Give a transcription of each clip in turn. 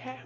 Okay.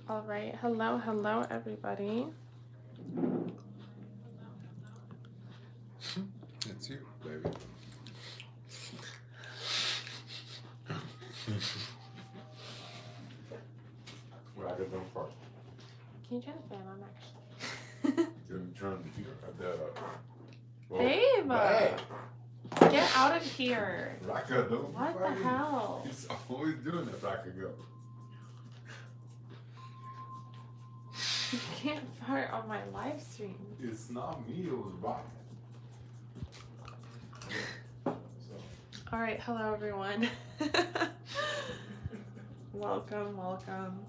All right. Hello, everybody. It's you, baby. Well, I got them first. Can you turn the fan on, actually? Turn the heater at that. Babe! Get out of here. Raka, don't What the fight. hell? He's always doing that, Raka, go. You can't fart on my live stream. It's not me, it was Raka. All right. Hello, everyone. Welcome, welcome.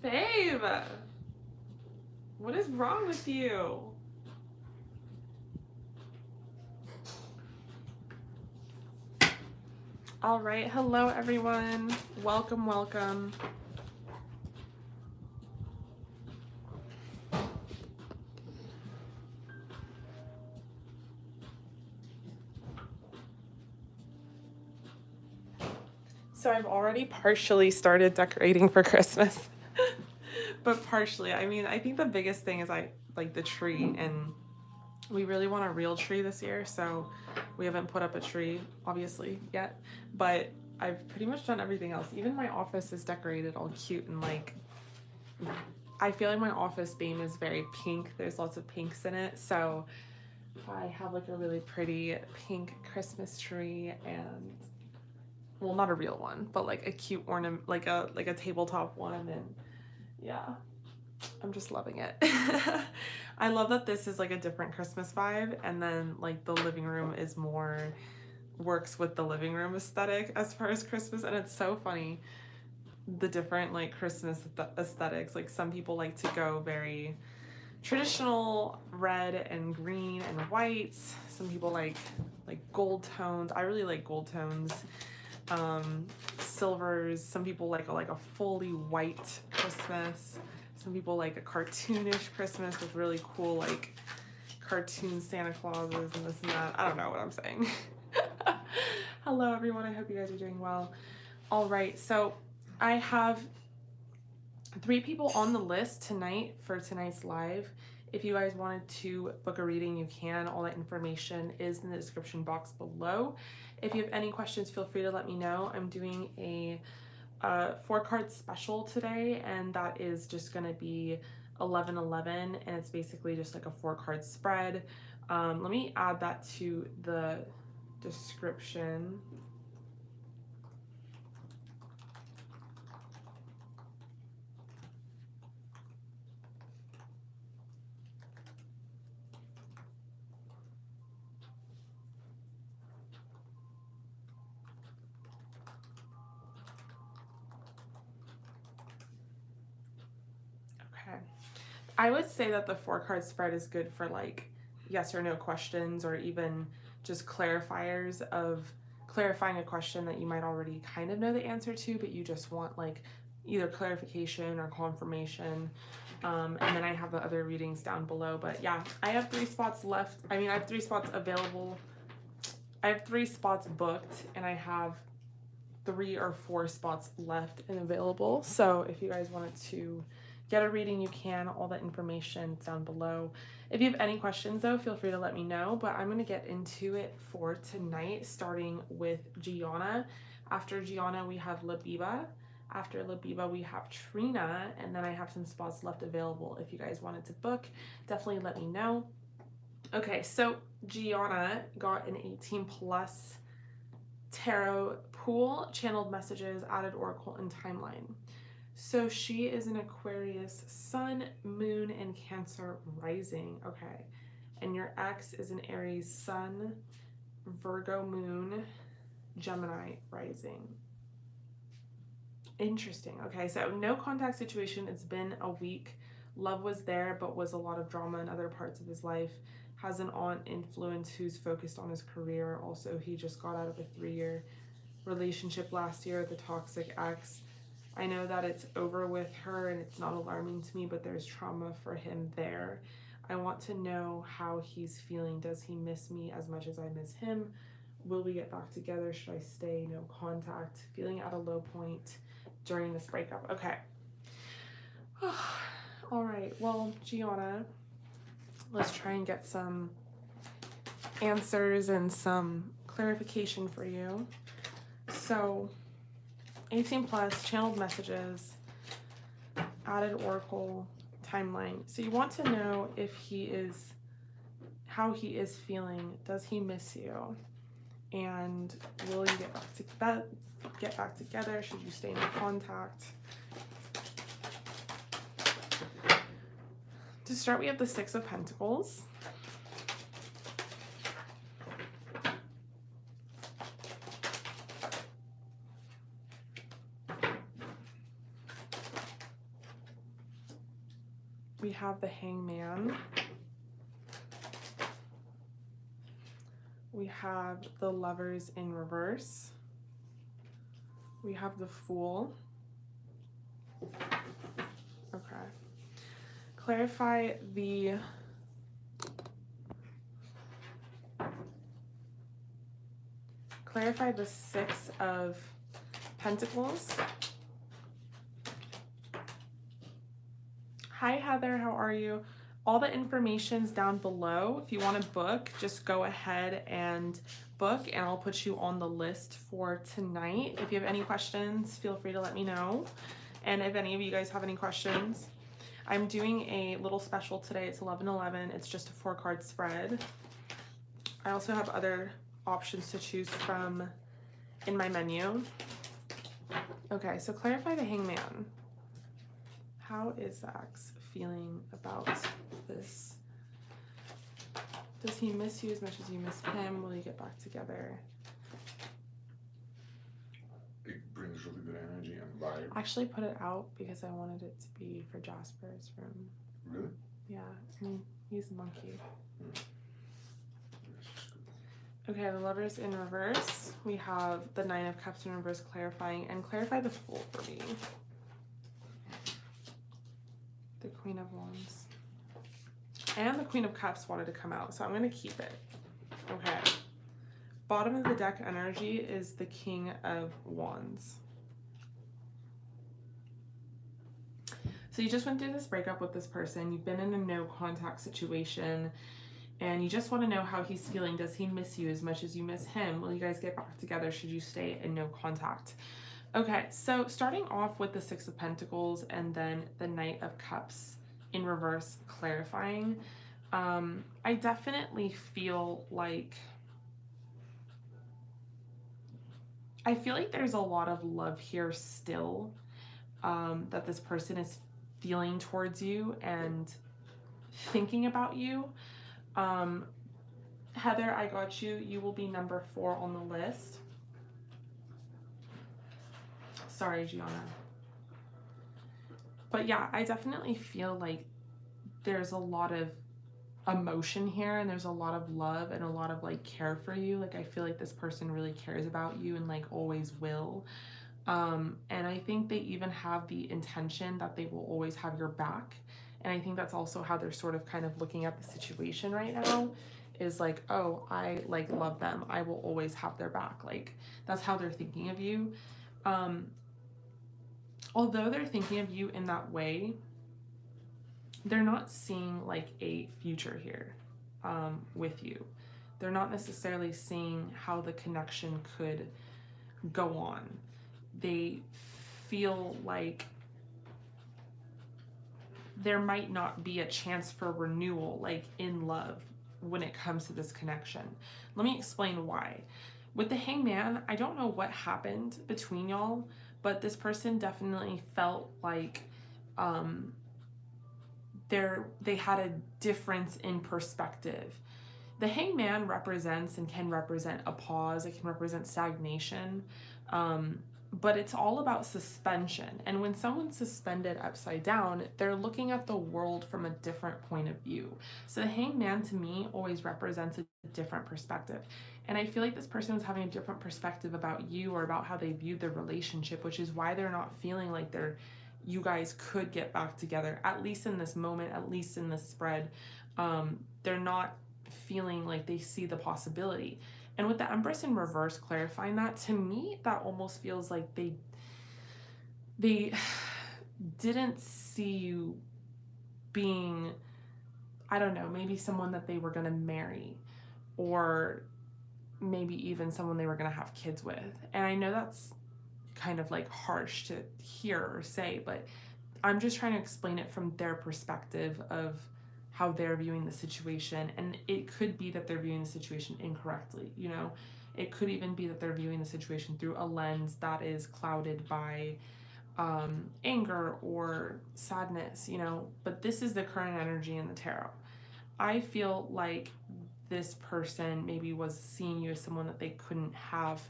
Babe, what is wrong with you? All right, hello everyone. Welcome, welcome. So I've already partially started decorating for Christmas. But partially, I mean, I think the biggest thing is I like the tree, and we really want a real tree this year, so we haven't put up a tree obviously yet, but I've pretty much done everything else. Even my office is decorated all cute, and like I feel like my office theme is very pink. There's lots of pinks in it, so I have like a really pretty pink Christmas tree, and well, not a real one, but like a cute ornament, like a tabletop one, and yeah, I'm just loving it. I love that this is like a different Christmas vibe, and then like the living room is more works with the living room aesthetic as far as Christmas, and it's so funny the different like Christmas aesthetics. Like some people like to go very traditional red and green and white. Some people like gold tones. I really like gold tones. Silvers. Some people like a fully white Christmas. Some people like a cartoonish Christmas with really cool like cartoon Santa Clauses and this and that. I don't know what I'm saying. Hello everyone, I hope you guys are doing well. All right, so I have 3 people on the list tonight for tonight's live. If you guys wanted to book a reading, you can. All that information is in the description box below. If you have any questions, feel free to let me know. I'm doing a 4-card special today, and that is just going to be 11/11, and it's basically just like a 4-card spread. Let me add that to the description. I would say that the 4-card spread is good for like yes or no questions, or even just clarifiers of clarifying a question that you might already kind of know the answer to, but you just want like either clarification or confirmation. And then I have the other readings down below. But yeah, I have 3 spots left. I mean, I have 3 spots available. I have 3 spots booked, and I have 3 or 4 spots left and available. So if you guys wanted to get a reading, you can. All the information down below. If you have any questions though, feel free to let me know, but I'm going to get into it for tonight, starting with Gianna. After Gianna, we have Labiba. After Labiba, we have Trina, and then I have some spots left available. If you guys wanted to book, definitely let me know. Okay, so Gianna got an 18 plus tarot pool, channeled messages, added oracle, and timeline. So she is an Aquarius sun, moon, and Cancer rising. Okay, and your ex is an Aries sun, Virgo moon, Gemini rising. Interesting. Okay, so no contact situation. It's been a week. Love was there, but was a lot of drama in other parts of his life. Has an aunt influence who's focused on his career. Also, he just got out of a 3-year relationship last year with a toxic ex. I know that it's over with her and it's not alarming to me, but there's trauma for him there. I want to know how he's feeling. Does he miss me as much as I miss him? Will we get back together? Should I stay? No contact. Feeling at a low point during this breakup. Okay. All right. Well, Gianna, let's try and get some answers and some clarification for you. So 18 plus, channeled messages, added oracle, timeline. So you want to know if he is, how he is feeling. Does he miss you? And will you get back together? Should you stay in contact? To start, we have the 6 of Pentacles. We have the Hangman. We have the Lovers in reverse. We have the Fool. Okay. Clarify the Six of Pentacles. Hi Heather, how are you? All the information's down below. If you want to book, just go ahead and book and I'll put you on the list for tonight. If you have any questions, feel free to let me know. And if any of you guys have any questions, I'm doing a little special today. It's 11/11. It's just a 4-card spread. I also have other options to choose from in my menu. Okay, so clarify the Hangman. How is the ex feeling about this? Does he miss you as much as you miss him? Will you get back together? It brings really good energy and vibe. I actually put it out because I wanted it to be for Jasper's room. Really? Yeah, I mean, he's a monkey. Mm. Okay, the Lovers in reverse. We have the 9 of Cups in reverse, clarifying, and clarify the Fool for me. The Queen of Wands. And the Queen of Cups wanted to come out, so I'm going to keep it. Okay. Bottom of the deck energy is the King of Wands. So you just went through this breakup with this person. You've been in a no contact situation and you just want to know how he's feeling. Does he miss you as much as you miss him? Will you guys get back together? Should you stay in no contact? Okay, so starting off with the 6 of Pentacles and then the Knight of Cups in reverse, clarifying. I definitely feel like there's a lot of love here still, that this person is feeling towards you and thinking about you. Heather, I got you. You will be number 4 on the list. Sorry, Gianna. But yeah, I definitely feel like there's a lot of emotion here and there's a lot of love and a lot of like care for you. Like I feel like this person really cares about you and like always will. And I think they even have the intention that they will always have your back. And I think that's also how they're sort of kind of looking at the situation right now, is like, oh, I like love them. I will always have their back. Like that's how they're thinking of you. Although they're thinking of you in that way, they're not seeing like a future here with you. They're not necessarily seeing how the connection could go on. They feel like there might not be a chance for renewal, like in love, when it comes to this connection. Let me explain why. With the Hangman, I don't know what happened between y'all, but this person definitely felt like they had a difference in perspective. The Hangman represents and can represent a pause, it can represent stagnation, but it's all about suspension. And when someone's suspended upside down, they're looking at the world from a different point of view. So the Hangman to me always represents a different perspective. And I feel like this person was having a different perspective about you or about how they viewed their relationship, which is why they're not feeling like you guys could get back together, at least in this moment, at least in this spread. They're not feeling like they see the possibility. And with the Empress in reverse clarifying that, to me, that almost feels like they didn't see you being, I don't know, maybe someone that they were going to marry, or maybe even someone they were going to have kids with. And I know that's kind of like harsh to hear or say, but I'm just trying to explain it from their perspective of how they're viewing the situation. And it could be that they're viewing the situation incorrectly, you know? It could even be that they're viewing the situation through a lens that is clouded by anger or sadness, you know? But this is the current energy in the tarot. I feel like this person maybe was seeing you as someone that they couldn't have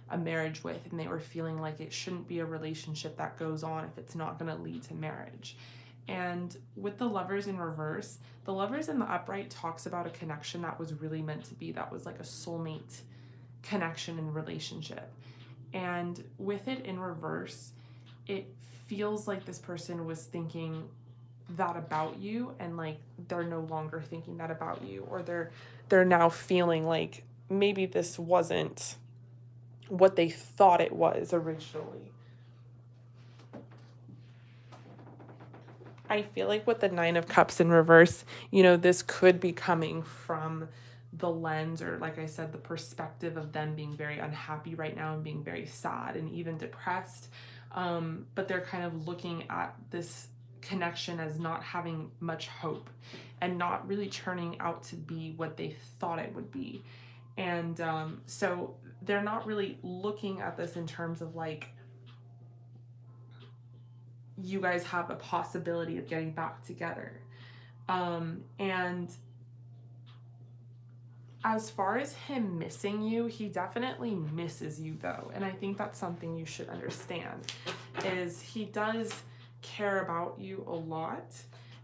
a marriage with, and they were feeling like it shouldn't be a relationship that goes on if it's not going to lead to marriage. And with the Lovers in reverse, the Lovers in the upright talks about a connection that was really meant to be, that was like a soulmate connection and relationship. And with it in reverse, it feels like this person was thinking that about you, and like they're no longer thinking that about you, or they're now feeling like maybe this wasn't what they thought it was originally. I feel like with the Nine of Cups in reverse, you know, this could be coming from the lens, or like I said, the perspective of them being very unhappy right now and being very sad and even depressed. But they're kind of looking at this connection as not having much hope and not really turning out to be what they thought it would be. And so they're not really looking at this in terms of like, you guys have a possibility of getting back together. And as far as him missing you, he definitely misses you though. And I think that's something you should understand, is he does care about you a lot,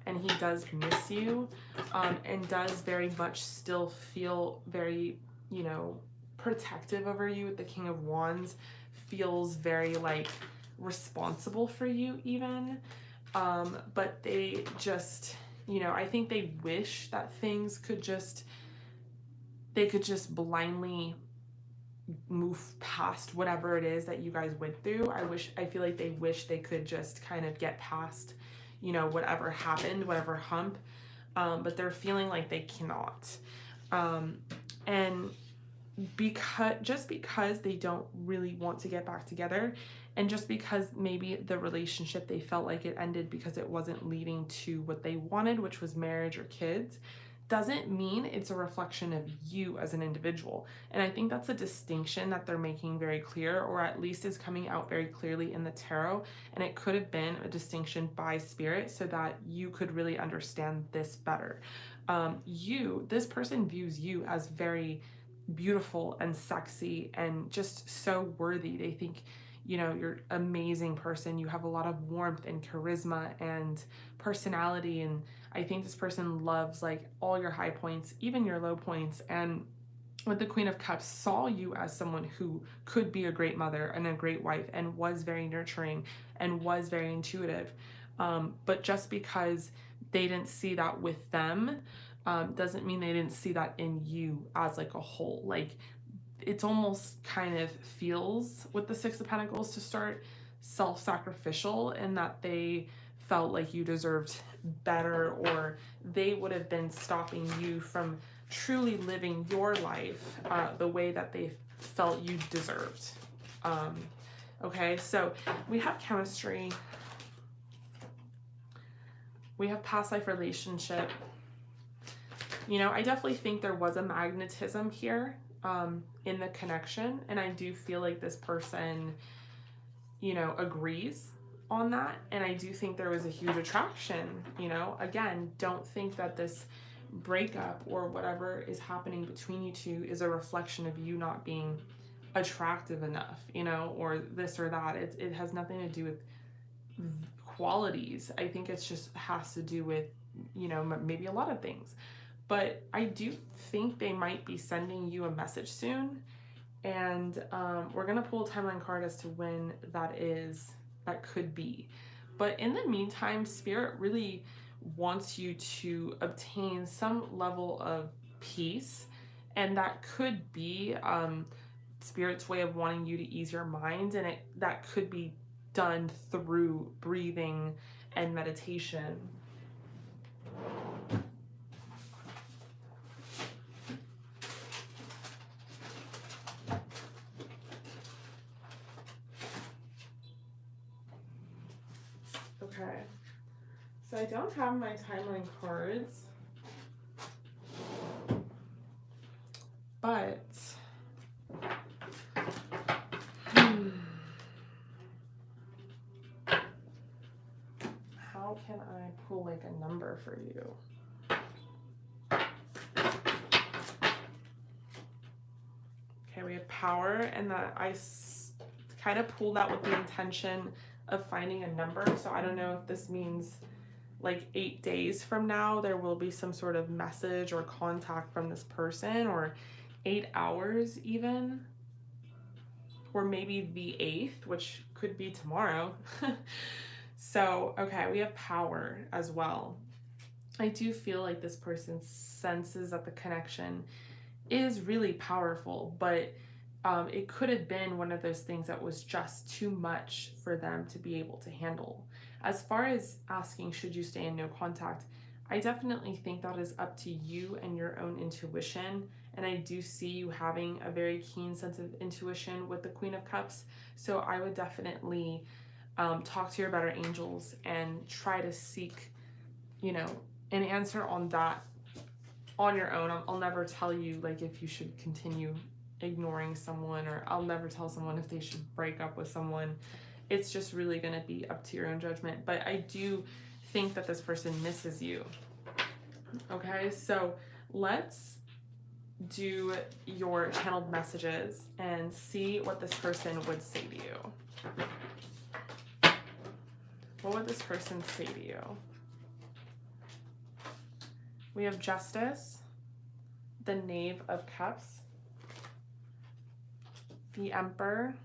and he does miss you, and does very much still feel very, you know, protective over you. With the King of Wands, feels very like responsible for you even. But they just, you know, I think they wish that things could just, they could just blindly move past whatever it is that you guys went through. I feel like they wish they could just kind of get past, you know, whatever happened, whatever hump. But they're feeling like they cannot. And because they don't really want to get back together, and just because maybe the relationship, they felt like it ended because it wasn't leading to what they wanted, which was marriage or kids, doesn't mean it's a reflection of you as an individual. And I think that's a distinction that they're making very clear, or at least is coming out very clearly in the tarot. And it could have been a distinction by spirit so that you could really understand this better. This person views you as very beautiful and sexy and just so worthy. They think, you know, you're an amazing person. You have a lot of warmth and charisma and personality. And I think this person loves like all your high points, even your low points. And with the Queen of Cups, saw you as someone who could be a great mother and a great wife, and was very nurturing and was very intuitive. But just because they didn't see that with them, doesn't mean they didn't see that in you as like a whole. Like, it's almost kind of feels with the Six of Pentacles to start self-sacrificial, in that they felt like you deserved better, or they would have been stopping you from truly living your life the way that they felt you deserved. Okay, so we have chemistry, we have past life relationship. You know, I definitely think there was a magnetism here in the connection, and I do feel like this person, you know, agrees on that, and I do think there was a huge attraction. You know, again, don't think that this breakup or whatever is happening between you two is a reflection of you not being attractive enough, you know, or this or that. It has nothing to do with qualities. I think it's just has to do with, you know, maybe a lot of things. But I do think they might be sending you a message soon, and we're gonna pull a timeline card as to when that is, that could be. But in the meantime, Spirit really wants you to obtain some level of peace, and that could be Spirit's way of wanting you to ease your mind, and that could be done through breathing and meditation. Okay, so I don't have my timeline cards, but how can I pull like a number for you? Okay, we have power, and that I kind of pulled that with the intention of finding a number. So I don't know if this means like 8 days from now there will be some sort of message or contact from this person, or 8 hours even, or maybe the 8th, which could be tomorrow. So, okay, we have power as well. I do feel like this person senses that the connection is really powerful, but it could have been one of those things that was just too much for them to be able to handle. As far as asking, should you stay in no contact, I definitely think that is up to you and your own intuition. And I do see you having a very keen sense of intuition with the Queen of Cups. So I would definitely talk to your better angels and try to seek, you know, an answer on that on your own. I'll never tell you like if you should continue ignoring someone, or I'll never tell someone if they should break up with someone. It's just really going to be up to your own judgment. But I do think that this person misses you. Okay, so let's do your channeled messages and see what this person would say to you. What would this person say to you? We have Justice, the Knave of Cups, the Emperor,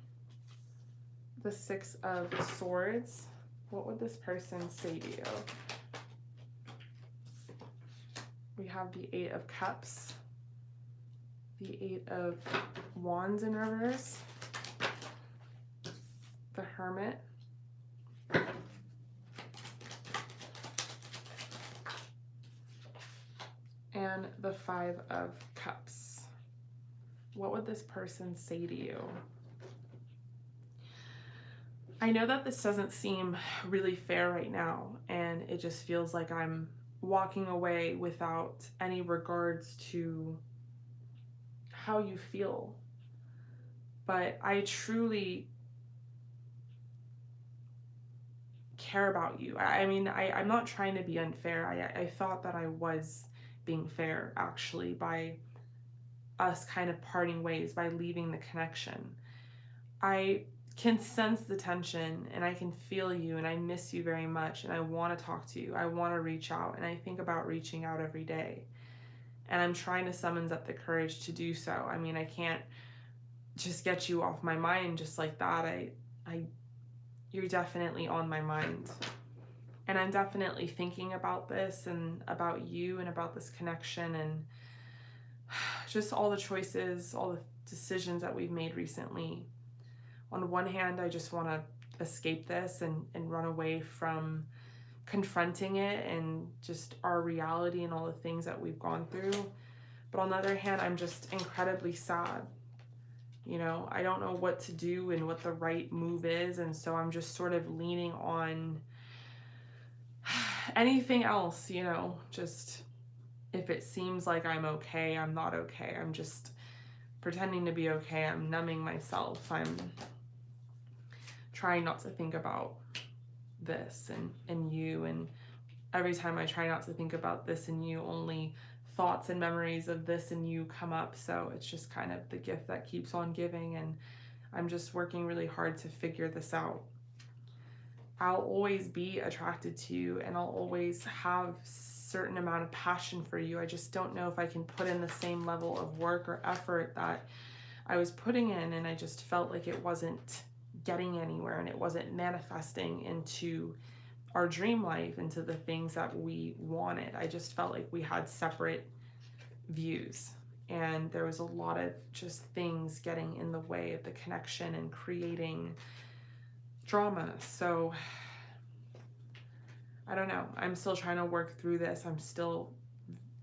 the Six of Swords. What would this person say to you? We have the Eight of Cups, the Eight of Wands in reverse, the Hermit, and the Five of Cups. What would this person say to you? I know that this doesn't seem really fair right now, and it just feels like I'm walking away without any regards to how you feel. But I truly care about you. I mean, I'm not trying to be unfair. I thought that I was being fair, actually, by us kind of parting ways, by leaving the connection. I can sense the tension, and I can feel you, and I miss you very much, and I want to talk to you. I want to reach out, and I think about reaching out every day. And I'm trying to summon up the courage to do so. I mean, I can't just get you off my mind just like that. You're definitely on my mind. And I'm definitely thinking about this and about you and about this connection and just all the choices, all the decisions that we've made recently. On one hand, I just want to escape this and run away from confronting it and just our reality and all the things that we've gone through. But on the other hand, I'm just incredibly sad. You know, I don't know what to do and what the right move is. And so I'm just sort of leaning on anything else, you know, just if it seems like I'm okay, I'm not okay. I'm just pretending to be okay. I'm numbing myself. I'm trying not to think about this and you. And every time I try not to think about this and you, only thoughts and memories of this and you come up. So it's just kind of the gift that keeps on giving, and I'm just working really hard to figure this out. I'll always be attracted to you, and I'll always have certain amount of passion for you. I just don't know if I can put in the same level of work or effort that I was putting in, and I just felt like it wasn't getting anywhere and it wasn't manifesting into our dream life, into the things that we wanted. I just felt like we had separate views, and there was a lot of just things getting in the way of the connection and creating drama. So I don't know. I'm still trying to work through this. I'm still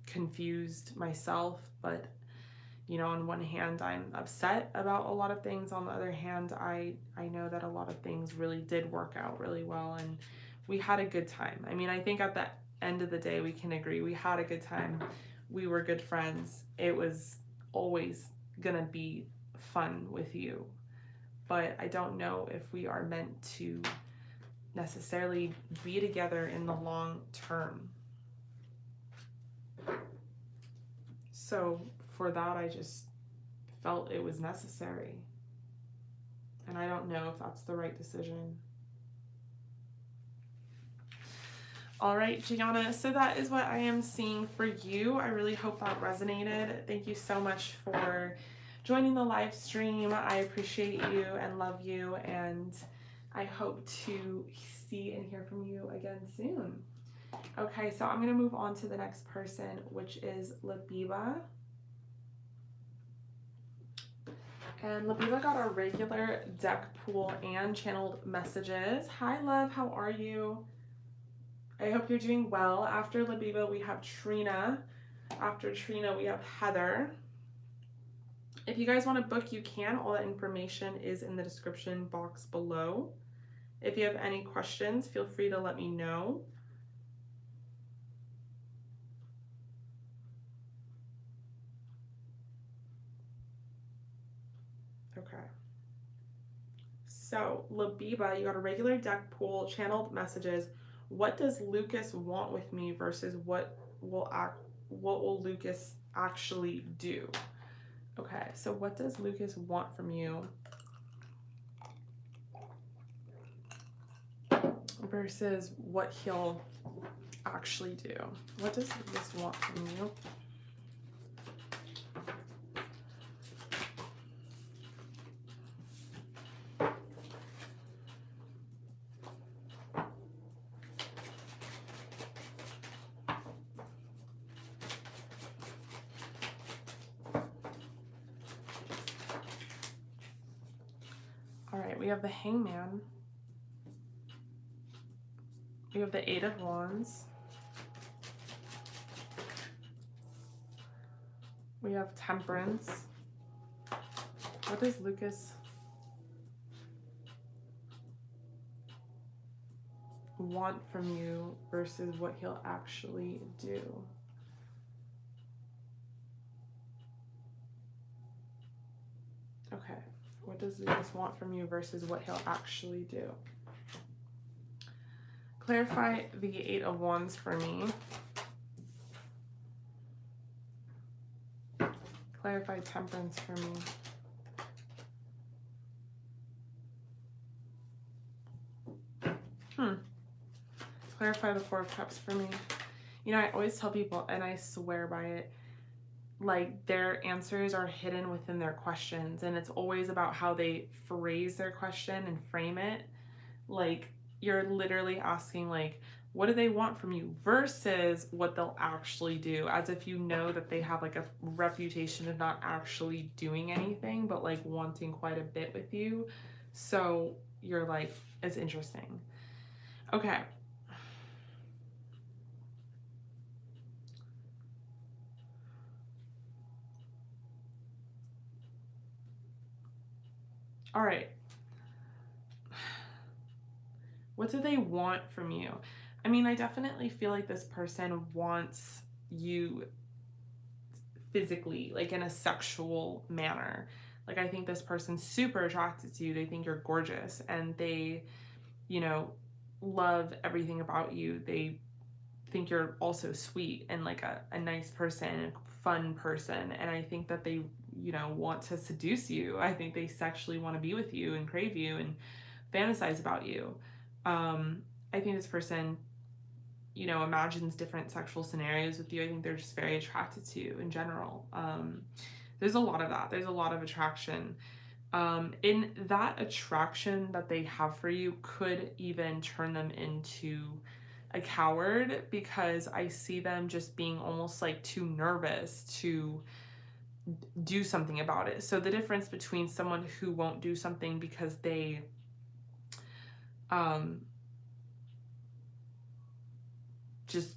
confused myself, but you know, on one hand, I'm upset about a lot of things. On the other hand, I know that a lot of things really did work out really well, and we had a good time. I mean, I think at the end of the day, we can agree we had a good time. We were good friends. It was always gonna be fun with you. But I don't know if we are meant to necessarily be together in the long term. So for that, I just felt it was necessary. And I don't know if that's the right decision. All right, Gianna, so that is what I am seeing for you. I really hope that resonated. Thank you so much for joining the live stream. I appreciate you and love you, and I hope to see and hear from you again soon. Okay, so I'm going to move on to the next person, which is Labiba. And Labiba got a regular deck pool and channeled messages. Hi, love. How are you? I hope you're doing well. After Labiba, we have Trina. After Trina, we have Heather. If you guys want to book, you can. All that information is in the description box below. If you have any questions, feel free to let me know. Okay. So, Labiba, you got a regular deck pool, channeled messages. What does Lucas want with me versus what will Lucas actually do? Okay, so what does Lucas want from you versus what he'll actually do? What does Lucas want from you? All right, we have the Hangman. We have the Eight of Wands. We have Temperance. What does Lucas want from you versus what he'll actually do? Okay. What does Lucas want from you versus what he'll actually do? Clarify the Eight of Wands for me. Clarify Temperance for me. Clarify the Four of Cups for me. You know, I always tell people, and I swear by it, like their answers are hidden within their questions, and it's always about how they phrase their question and frame it. Like you're literally asking like, what do they want from you versus what they'll actually do, as if you know that they have like a reputation of not actually doing anything but like wanting quite a bit with you. So you're like, it's interesting. Okay, All right. What do they want from you? I mean, I definitely feel like this person wants you physically, like in a sexual manner. Like, I think this person's super attracted to you. They think you're gorgeous and they, you know, love everything about you. They think you're also sweet and like a nice person, a fun person. And I think that they, you know, want to seduce you. I think they sexually want to be with you and crave you and fantasize about you. I think this person, you know, imagines different sexual scenarios with you. I think they're just very attracted to you in general. There's a lot of that. There's a lot of attraction. In that attraction that they have for you could even turn them into a coward, because I see them just being almost like too nervous to do something about it. So the difference between someone who won't do something because they just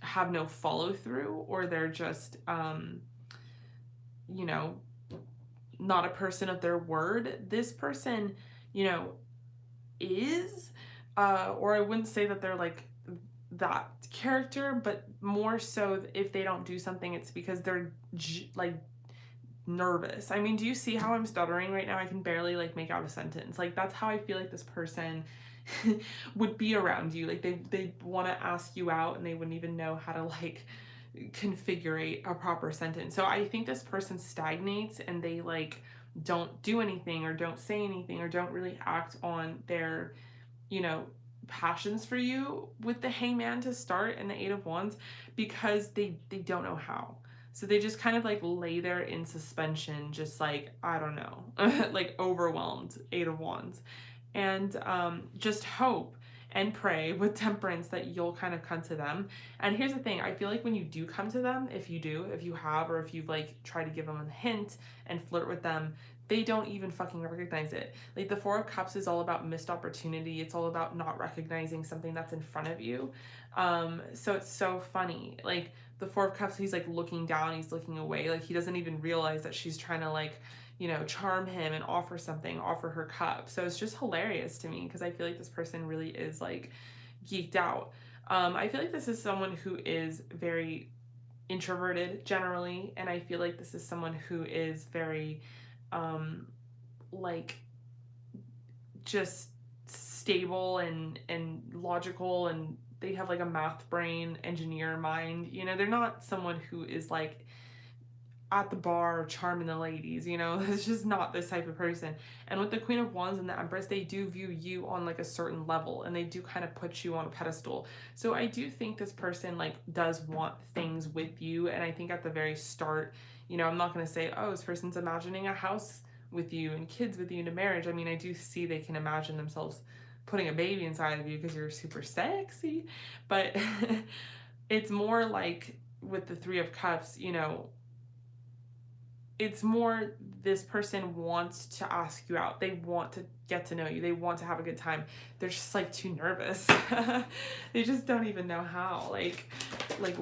have no follow through, or they're just you know, not a person of their word. This person, you know, is or I wouldn't say that they're like that character, but more so if they don't do something, it's because they're like nervous. I mean, do you see how I'm stuttering right now? I can barely like make out a sentence. Like, that's how I feel like this person would be around you. Like, they want to ask you out and they wouldn't even know how to like configure a proper sentence. So I think this person stagnates and they like don't do anything or don't say anything or don't really act on their, you know, passions for you with the Hangman to start and the Eight of Wands, because they don't know how. So they just kind of like lay there in suspension, just like, I don't know, like overwhelmed, Eight of Wands. And just hope and pray with Temperance that you'll kind of come to them. And here's the thing, I feel like when you do come to them, if you have, or if you've like tried to give them a hint and flirt with them, they don't even fucking recognize it. Like, the Four of Cups is all about missed opportunity. It's all about not recognizing something that's in front of you. So it's so funny. Like, the Four of Cups, he's like looking down, he's looking away. Like, he doesn't even realize that she's trying to like, you know, charm him and offer something, offer her cup. So it's just hilarious to me because I feel like this person really is like geeked out. I feel like this is someone who is very introverted generally, and I feel like this is someone who is very like just stable and logical, and they have like a math brain, engineer mind. You know, they're not someone who is like at the bar charming the ladies, you know. It's just not this type of person. And with the Queen of Wands and the Empress, they do view you on like a certain level, and they do kind of put you on a pedestal. So I do think this person like does want things with you. And I think at the very start, you know, I'm not going to say, oh, this person's imagining a house with you and kids with you into marriage. I mean, I do see they can imagine themselves putting a baby inside of you because you're super sexy. But it's more like with the Three of Cups, you know, it's more this person wants to ask you out. They want to get to know you. They want to have a good time. They're just like too nervous. They just don't even know how, like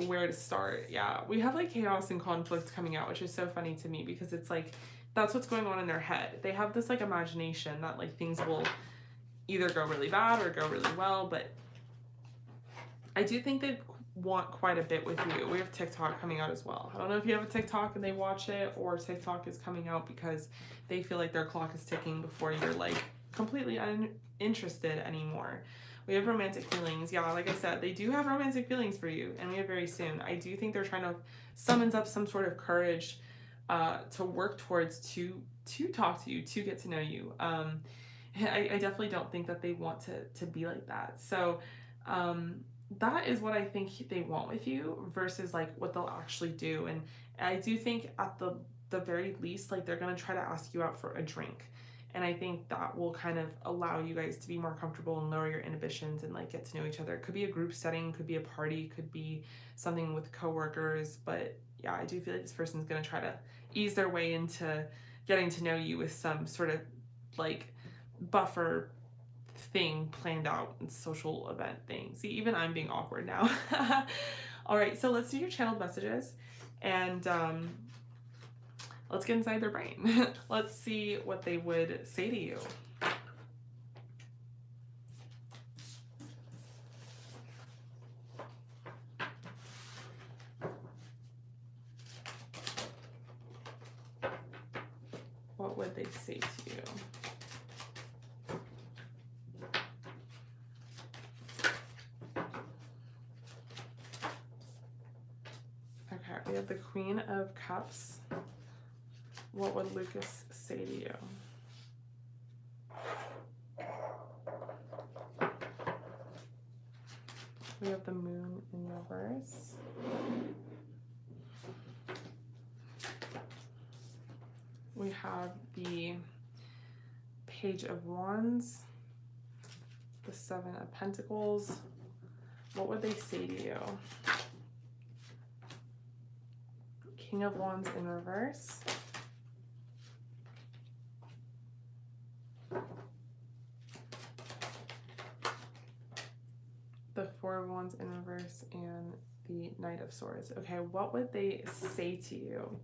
where to start. Yeah, we have like chaos and conflict coming out, which is so funny to me because it's like that's what's going on in their head. They have this like imagination that like things will either go really bad or go really well, but I do think they want quite a bit with you. We have TikTok coming out as well. I don't know if you have a TikTok and they watch it, or TikTok is coming out because they feel like their clock is ticking before you're like completely uninterested anymore. We have romantic feelings. Yeah, like I said, they do have romantic feelings for you, and we have very soon. I do think they're trying to summons up some sort of courage to work towards to talk to you, to get to know you. I definitely don't think that they want to be like that. So that is what I think they want with you versus like what they'll actually do. And I do think at the very least, like they're going to try to ask you out for a drink. And I think that will kind of allow you guys to be more comfortable and lower your inhibitions and like get to know each other. It could be a group setting, could be a party, could be something with coworkers. But yeah, I do feel like this person's going to try to ease their way into getting to know you with some sort of like buffer thing planned out and social event thing. See, even I'm being awkward now. All right, so let's do your channeled messages. And let's get inside their brain. Let's see what they would say to you. What would they say to you? Okay, we have the Queen of Cups. What would Lucas say to you? We have the Moon in reverse. We have the Page of Wands, the Seven of Pentacles. What would they say to you? King of Wands in reverse. The Four of Wands in reverse and the Knight of Swords. Okay, what would they say to you?